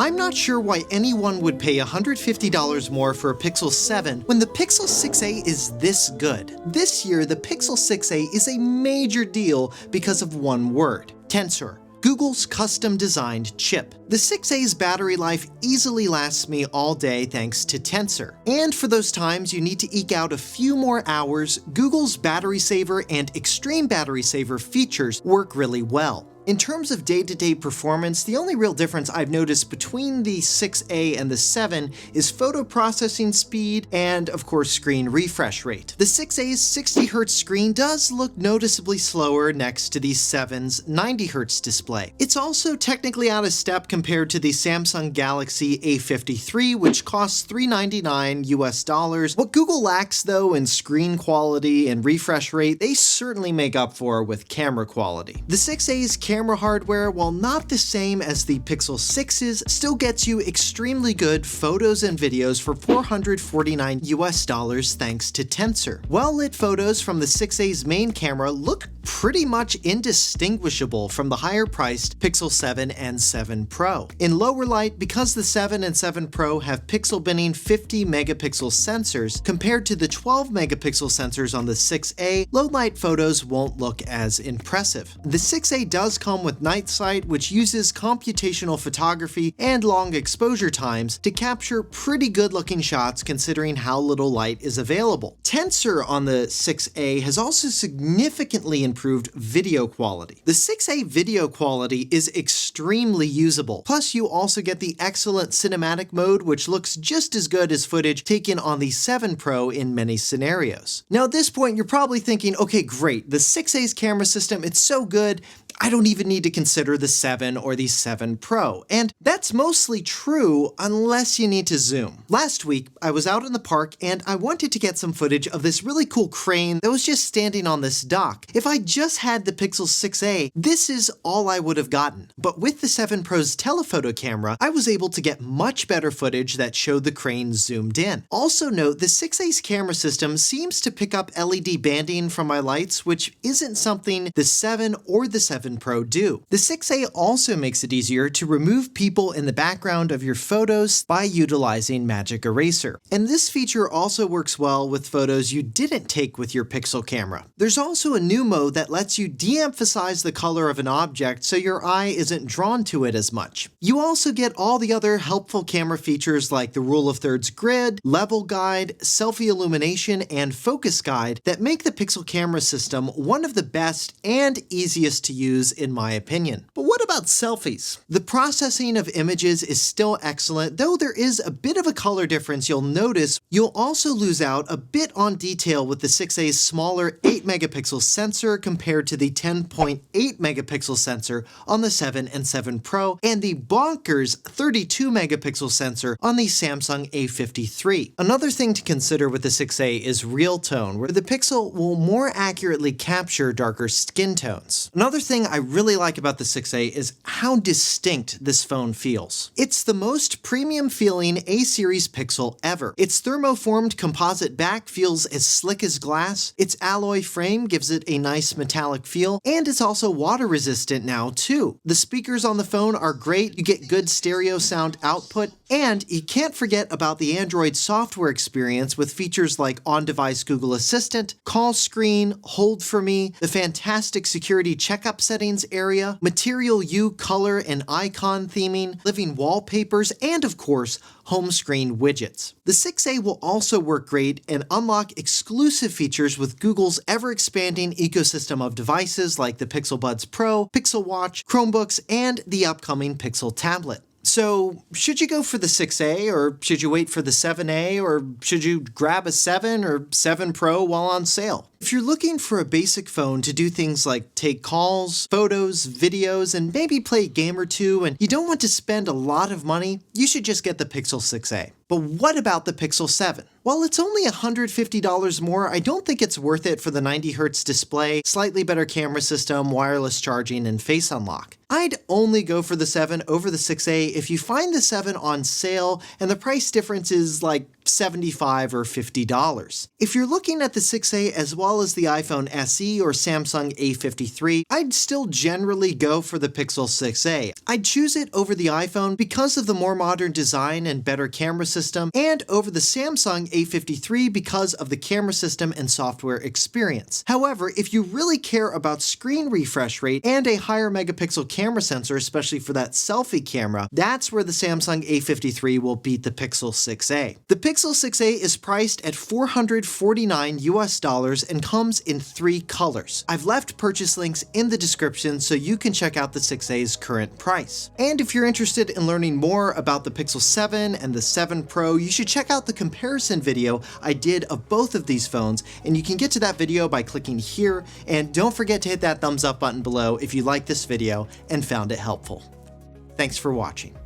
I'm not sure why anyone would pay $150 more for a Pixel 7 when the Pixel 6a is this good. This year, the Pixel 6a is a major deal because of one word: Tensor, Google's custom-designed chip. The 6a's battery life easily lasts me all day thanks to Tensor. And for those times you need to eke out a few more hours, Google's battery saver and extreme battery saver features work really well. In terms of day-to-day performance, the only real difference I've noticed between the 6a and the 7 is photo processing speed and, of course, screen refresh rate. The 6a's 60Hz screen does look noticeably slower next to the 7's 90Hz display. It's also technically out of step compared to the Samsung Galaxy A53, which costs $399 US. What Google lacks, though, in screen quality and refresh rate, they certainly make up for with camera quality. The 6a's camera hardware, while not the same as the Pixel 6's, still gets you extremely good photos and videos for $449 US thanks to Tensor. Well-lit photos from the 6a's main camera look pretty much indistinguishable from the higher-priced Pixel 7 and 7 Pro. In lower light, because the 7 and 7 Pro have pixel-binning 50-megapixel sensors compared to the 12-megapixel sensors on the 6a, low-light photos won't look as impressive. The 6a does come with night sight, which uses computational photography and long exposure times to capture pretty good-looking shots considering how little light is available. Tensor on the 6a has also significantly improved video quality. The 6a video quality is extremely usable. Plus, you also get the excellent cinematic mode, which looks just as good as footage taken on the 7 Pro in many scenarios. Now, at this point, you're probably thinking, okay, great, the 6a's camera system, it's so good, I don't even need to consider the 7 or the 7 Pro. And that's mostly true unless you need to zoom. Last week, I was out in the park and I wanted to get some footage of this really cool crane that was just standing on this dock. If I just had the Pixel 6a, this is all I would have gotten. But with the 7 Pro's telephoto camera, I was able to get much better footage that showed the crane zoomed in. Also note, the 6a's camera system seems to pick up LED banding from my lights, which isn't something the 7 or the 7 Pro do. The 6a also makes it easier to remove people in the background of your photos by utilizing Magic Eraser. And this feature also works well with photos you didn't take with your Pixel camera. There's also a new mode that lets you de-emphasize the color of an object so your eye isn't drawn to it as much. You also get all the other helpful camera features like the rule of thirds grid, level guide, selfie illumination, and focus guide that make the Pixel camera system one of the best and easiest to use in my opinion. But what about selfies? The processing of images is still excellent, though there is a bit of a color difference you'll notice. You'll also lose out a bit on detail with the 6a's smaller 8-megapixel sensor compared to the 10.8-megapixel sensor on the 7 and 7 Pro, and the bonkers 32-megapixel sensor on the Samsung A53. Another thing to consider with the 6a is real tone, where the Pixel will more accurately capture darker skin tones. Another thing I really like about the 6a is how distinct this phone feels. It's the most premium feeling A-series Pixel ever. Its thermoformed composite back feels as slick as glass, its alloy frame gives it a nice metallic feel, and it's also water resistant now too. The speakers on the phone are great, you get good stereo sound output, and you can't forget about the Android software experience with features like on-device Google Assistant, call screen, hold for me, the fantastic security checkup settings area, Material U color and icon theming, living wallpapers, and of course, home screen widgets. The 6a will also work great and unlock exclusive features with Google's ever-expanding ecosystem of devices like the Pixel Buds Pro, Pixel Watch, Chromebooks, and the upcoming Pixel tablet. So, should you go for the 6a, or should you wait for the 7a, or should you grab a 7 or 7 Pro while on sale? If you're looking for a basic phone to do things like take calls, photos, videos, and maybe play a game or two, and you don't want to spend a lot of money, you should just get the Pixel 6a. But what about the Pixel 7? While it's only $150 more, I don't think it's worth it for the 90Hz display, slightly better camera system, wireless charging, and face unlock. I'd only go for the 7 over the 6a if you find the 7 on sale and the price difference is like $75 or $50. If you're looking at the 6A as well as the iPhone SE or Samsung A53, I'd still generally go for the Pixel 6A. I'd choose it over the iPhone because of the more modern design and better camera system, and over the Samsung A53 because of the camera system and software experience. However, if you really care about screen refresh rate and a higher megapixel camera sensor, especially for that selfie camera, that's where the Samsung A53 will beat the Pixel 6A. The Pixel 6A is priced at $449 US and comes in 3 colors. I've left purchase links in the description so you can check out the 6A's current price. And if you're interested in learning more about the Pixel 7 and the 7 Pro, you should check out the comparison video I did of both of these phones, and you can get to that video by clicking here, and don't forget to hit that thumbs up button below if you liked this video and found it helpful. Thanks for watching.